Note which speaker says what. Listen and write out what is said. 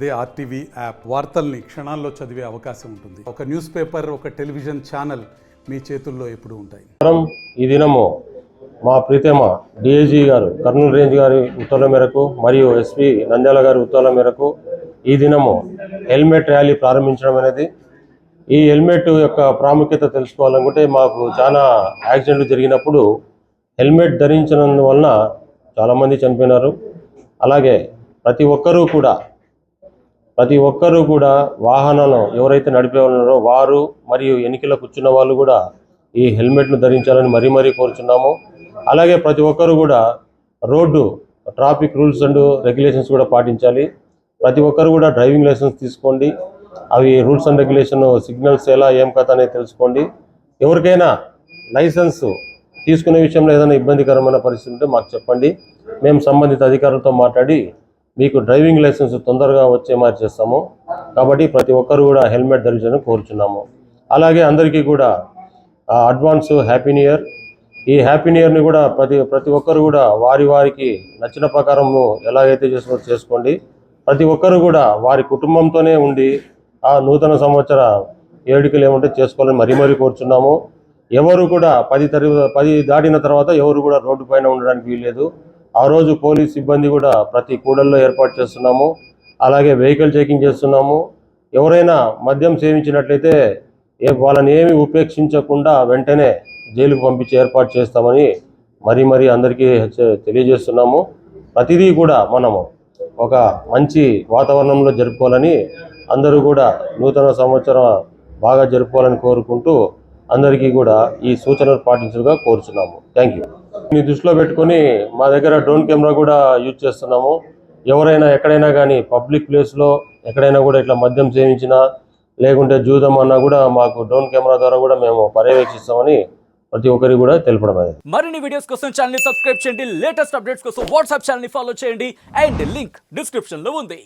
Speaker 1: అదే RTV app వార్తల్ని క్షణాల్లో చదివే అవకాశం ఉంటుంది. ఒక న్యూస్ పేపర్, ఒక టెలివిజన్ ఛానల్ మీ చేతుల్లో ఎప్పుడూ ఉంటాయి.
Speaker 2: ఈ దినము మా ప్రీతమ డిఐజీ గారు కర్నూలు రేంజ్ గారి ఉత్తర్వుల మేరకు మరియు ఎస్పీ నంద్యాల గారి ఉత్తర్వుల మేరకు ఈ దినము హెల్మెట్ ర్యాలీ ప్రారంభించడం అనేది. ఈ హెల్మెట్ యొక్క ప్రాముఖ్యత తెలుసుకోవాలనుకుంటే మాకు చాలా యాక్సిడెంట్లు జరిగినప్పుడు హెల్మెట్ ధరించినందువలన చాలామంది చనిపోయినారు. అలాగే ప్రతి ఒక్కరూ కూడా వాహనాలను ఎవరైతే నడిపే ఉన్నారో వారు మరియు ఎన్నికల కూర్చున్న వాళ్ళు కూడా ఈ హెల్మెట్ను ధరించాలని మరీ కోరుచున్నాము. అలాగే ప్రతి ఒక్కరూ కూడా road traffic rules and regulations కూడా పాటించాలి. ప్రతి ఒక్కరు కూడా డ్రైవింగ్ లైసెన్స్ తీసుకోండి. అవి రూల్స్ అండ్ రెగ్యులేషన్ సిగ్నల్స్ ఎలా ఏం కథ అనేది తెలుసుకోండి. ఎవరికైనా లైసెన్స్ తీసుకునే విషయంలో ఏదైనా ఇబ్బందికరమైన పరిస్థితి ఉంటే మాకు చెప్పండి. మేము సంబంధిత అధికారులతో మాట్లాడి మీకు డ్రైవింగ్ లైసెన్స్ తొందరగా వచ్చే మారి చేస్తాము. కాబట్టి ప్రతి ఒక్కరు కూడా హెల్మెట్ ధరించాలని కోరుచున్నాము. అలాగే అందరికీ కూడా అడ్వాన్స్ హ్యాపీ న్యూ ఇయర్. ఈ హ్యాపీ న్యూ ఇయర్ని కూడా ప్రతి ఒక్కరు కూడా వారికి నచ్చిన ప్రకారము ఎలాగైతే చేసుకోండి. ప్రతి ఒక్కరు కూడా వారి కుటుంబంతోనే ఉండి ఆ నూతన సంవత్సర వేడుకలు ఏమంటే చేసుకోవాలని మరీ కోరుచున్నాము. ఎవరు కూడా 10 దాటిన తర్వాత ఎవరు కూడా రోడ్డు పైన ఉండడానికి వీల్లేదు. ఆ రోజు పోలీస్ సిబ్బంది కూడా ప్రతి కూడల్లో ఏర్పాటు చేస్తున్నాము. అలాగే వెహికల్ చెకింగ్ చేస్తున్నాము. ఎవరైనా మద్యం సేవించినట్లయితే వాళ్ళని ఏమి ఉపేక్షించకుండా వెంటనే జైలుకు పంపించి ఏర్పాటు చేస్తామని మరీ అందరికీ తెలియజేస్తున్నాము. ప్రతిదీ కూడా మనము ఒక మంచి వాతావరణంలో జరుపుకోవాలని అందరూ కూడా నూతన సంవత్సరం బాగా జరుపుకోవాలని కోరుకుంటూ అందరికీ కూడా ఈ సూచనలు పాటించగా కోరుచున్నాము. Thank you. దీన్ని దృష్టిలో పెట్టుకొని మా దగ్గర డ్రోన్ కెమెరా కూడా యూజ్ చేస్తున్నాము. ఎవరైనా ఎక్కడైనా కానీ పబ్లిక్ ప్లేస్లో ఎక్కడైనా కూడా ఇట్లా మద్యం సేవించినా లేకుంటే జూదం అన్నా కూడా మాకు డ్రోన్ కెమెరా ద్వారా కూడా మేము పర్యవేక్షిస్తామని ప్రతి ఒక్కరికి కూడా తెలపడం అనేది.
Speaker 3: మరిన్ని వీడియోస్ కోసం ఛానల్ ని సబ్స్క్రైబ్ చేయండి. లేటెస్ట్ అప్డేట్స్ కోసం వాట్సాప్ ఛానల్ ని ఫాలో చేయండి. అండ్ లింక్ డిస్క్రిప్షన్ లో ఉంది.